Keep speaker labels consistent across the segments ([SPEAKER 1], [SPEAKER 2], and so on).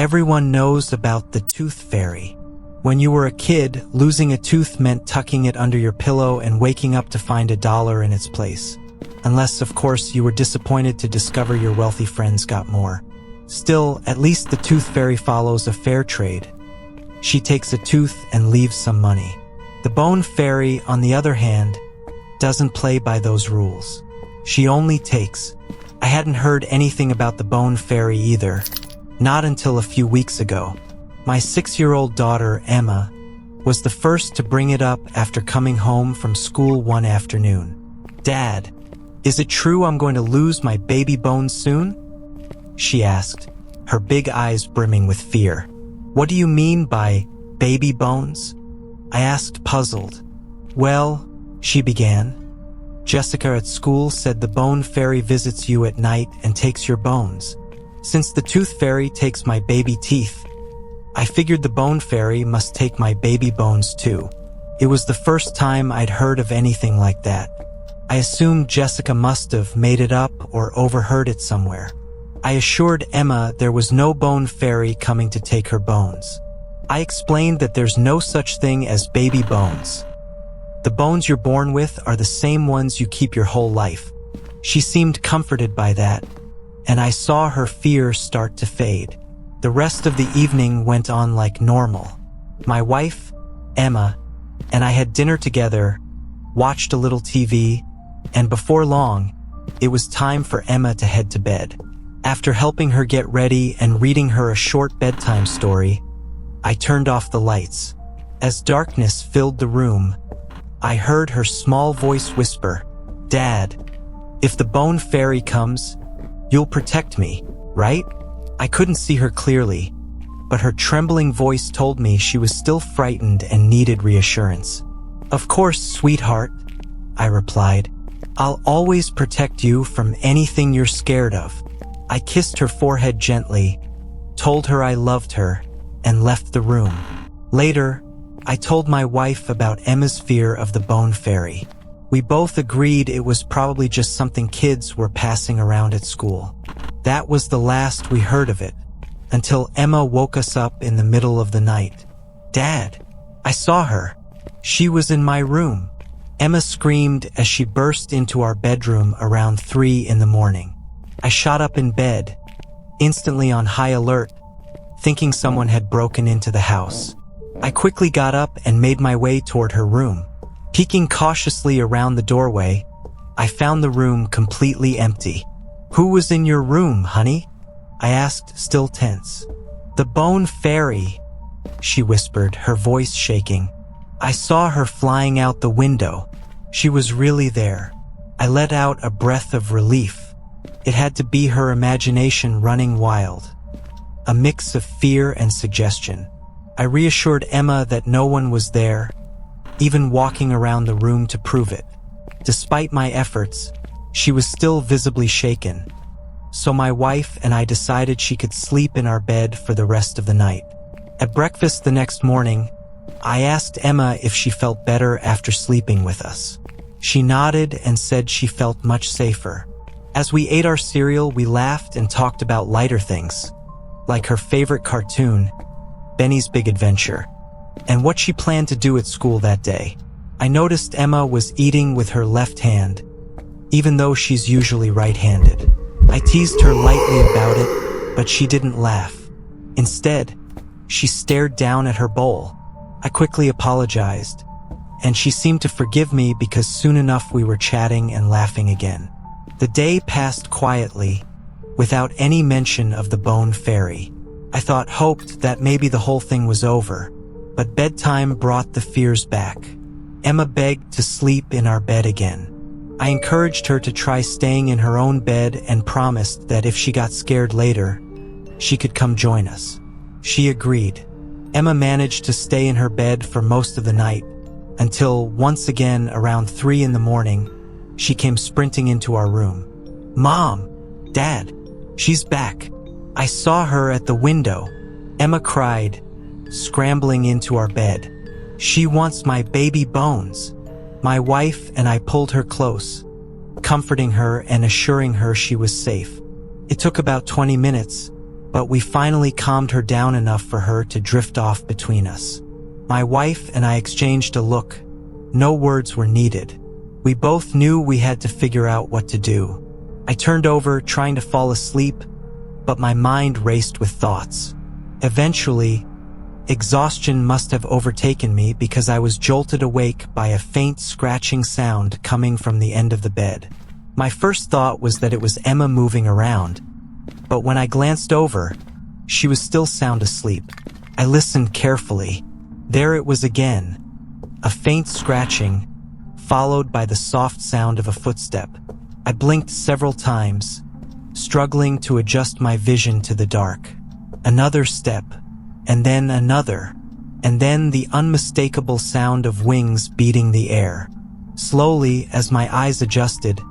[SPEAKER 1] Everyone knows about the tooth fairy. When you were a kid, losing a tooth meant tucking it under your pillow and waking up to find $1 in its place. Unless, of course, you were disappointed to discover your wealthy friends got more. Still, at least the tooth fairy follows a fair trade. She takes a tooth and leaves some money. The bone fairy, on the other hand, doesn't play by those rules. She only takes. I hadn't heard anything about the bone fairy either, not until a few weeks ago. My 6-year-old daughter, Emma, was the first to bring it up after coming home from school one afternoon. "Dad, is it true I'm going to lose my baby bones soon?" she asked, her big eyes brimming with fear. "What do you mean by baby bones?" I asked, puzzled. "Well," she began, "Jessica at school said the bone fairy visits you at night and takes your bones. Since the tooth fairy takes my baby teeth, I figured the bone fairy must take my baby bones too." It was the first time I'd heard of anything like that. I assumed Jessica must have made it up or overheard it somewhere. I assured Emma there was no bone fairy coming to take her bones. I explained that there's no such thing as baby bones. The bones you're born with are the same ones you keep your whole life. She seemed comforted by that, and I saw her fear start to fade. The rest of the evening went on like normal. My wife, Emma, and I had dinner together, watched a little TV, and before long, it was time for Emma to head to bed. After helping her get ready and reading her a short bedtime story, I turned off the lights. As darkness filled the room, I heard her small voice whisper, "Dad, if the bone fairy comes, you'll protect me, right?" I couldn't see her clearly, but her trembling voice told me she was still frightened and needed reassurance. "Of course, sweetheart," I replied. "I'll always protect you from anything you're scared of." I kissed her forehead gently, told her I loved her, and left the room. Later, I told my wife about Emma's fear of the bone fairy. We both agreed it was probably just something kids were passing around at school. That was the last we heard of it, until Emma woke us up in the middle of the night. "Dad, I saw her. She was in my room." Emma screamed as she burst into our bedroom around 3 in the morning. I shot up in bed, instantly on high alert, thinking someone had broken into the house. I quickly got up and made my way toward her room. Peeking cautiously around the doorway, I found the room completely empty. "Who was in your room, honey?" I asked, still tense. "The bone fairy," she whispered, her voice shaking. "I saw her flying out the window. She was really there." I let out a breath of relief. It had to be her imagination running wild, a mix of fear and suggestion. I reassured Emma that no one was there, even walking around the room to prove it. Despite my efforts, she was still visibly shaken, so my wife and I decided she could sleep in our bed for the rest of the night. At breakfast the next morning, I asked Emma if she felt better after sleeping with us. She nodded and said she felt much safer. As we ate our cereal, we laughed and talked about lighter things, like her favorite cartoon, Benny's Big Adventure, and what she planned to do at school that day. I noticed Emma was eating with her left hand, even though she's usually right-handed. I teased her lightly about it, but she didn't laugh. Instead, she stared down at her bowl. I quickly apologized, and she seemed to forgive me because soon enough we were chatting and laughing again. The day passed quietly, without any mention of the bone fairy. I hoped that maybe the whole thing was over, but bedtime brought the fears back. Emma begged to sleep in our bed again. I encouraged her to try staying in her own bed and promised that if she got scared later, she could come join us. She agreed. Emma managed to stay in her bed for most of the night, until once again around 3 in the morning, she came sprinting into our room. "Mom! Dad! She's back! I saw her at the window!" Emma cried, scrambling into our bed. "She wants my baby bones!" My wife and I pulled her close, comforting her and assuring her she was safe. It took about 20 minutes, but we finally calmed her down enough for her to drift off between us. My wife and I exchanged a look. No words were needed. We both knew we had to figure out what to do. I turned over, trying to fall asleep, but my mind raced with thoughts. Eventually, exhaustion must have overtaken me because I was jolted awake by a faint scratching sound coming from the end of the bed. My first thought was that it was Emma moving around, but when I glanced over, she was still sound asleep. I listened carefully. There it was again, a faint scratching, followed by the soft sound of a footstep. I blinked several times, struggling to adjust my vision to the dark. Another step, and then another, and then the unmistakable sound of wings beating the air. Slowly, as my eyes adjusted,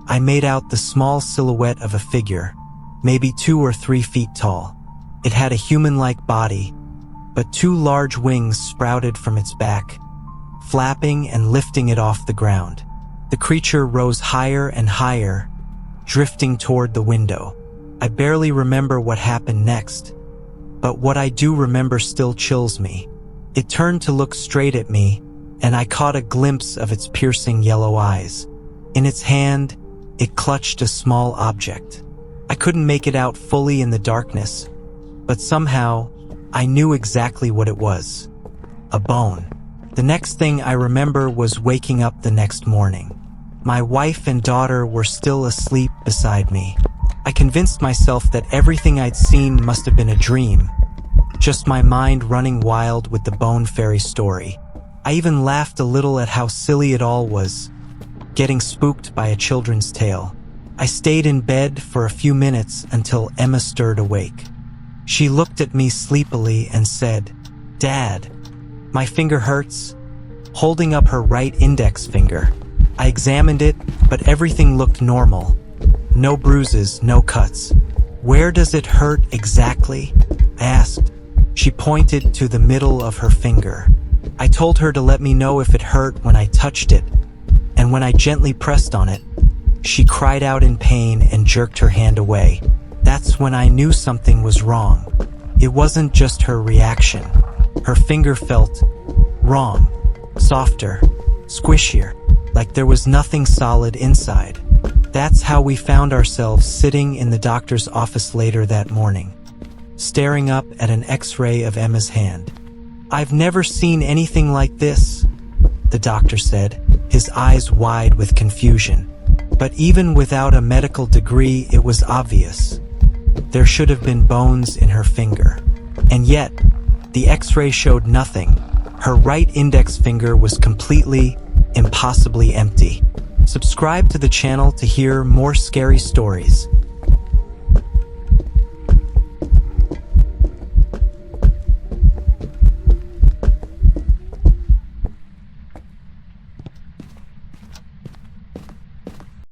[SPEAKER 1] I made out the small silhouette of a figure, maybe 2 or 3 feet tall. It had a human-like body, but 2 large wings sprouted from its back, flapping and lifting it off the ground. The creature rose higher and higher, drifting toward the window. I barely remember what happened next, but what I do remember still chills me. It turned to look straight at me, and I caught a glimpse of its piercing yellow eyes. In its hand, it clutched a small object. I couldn't make it out fully in the darkness, but somehow, I knew exactly what it was. A bone. The next thing I remember was waking up the next morning. My wife and daughter were still asleep beside me. I convinced myself that everything I'd seen must have been a dream, just my mind running wild with the Bone Fairy story. I even laughed a little at how silly it all was, getting spooked by a children's tale. I stayed in bed for a few minutes until Emma stirred awake. She looked at me sleepily and said, "Dad, my finger hurts," holding up her right index finger. I examined it, but everything looked normal. No bruises, no cuts. "Where does it hurt exactly?" I asked. She pointed to the middle of her finger. I told her to let me know if it hurt when I touched it, and when I gently pressed on it, she cried out in pain and jerked her hand away. That's when I knew something was wrong. It wasn't just her reaction. Her finger felt wrong, softer, squishier, like there was nothing solid inside. That's how we found ourselves sitting in the doctor's office later that morning, staring up at an X-ray of Emma's hand. "I've never seen anything like this," the doctor said, his eyes wide with confusion. But even without a medical degree, it was obvious. There should have been bones in her finger. And yet, the X-ray showed nothing. Her right index finger was completely, impossibly empty. Subscribe to the channel to hear more scary stories.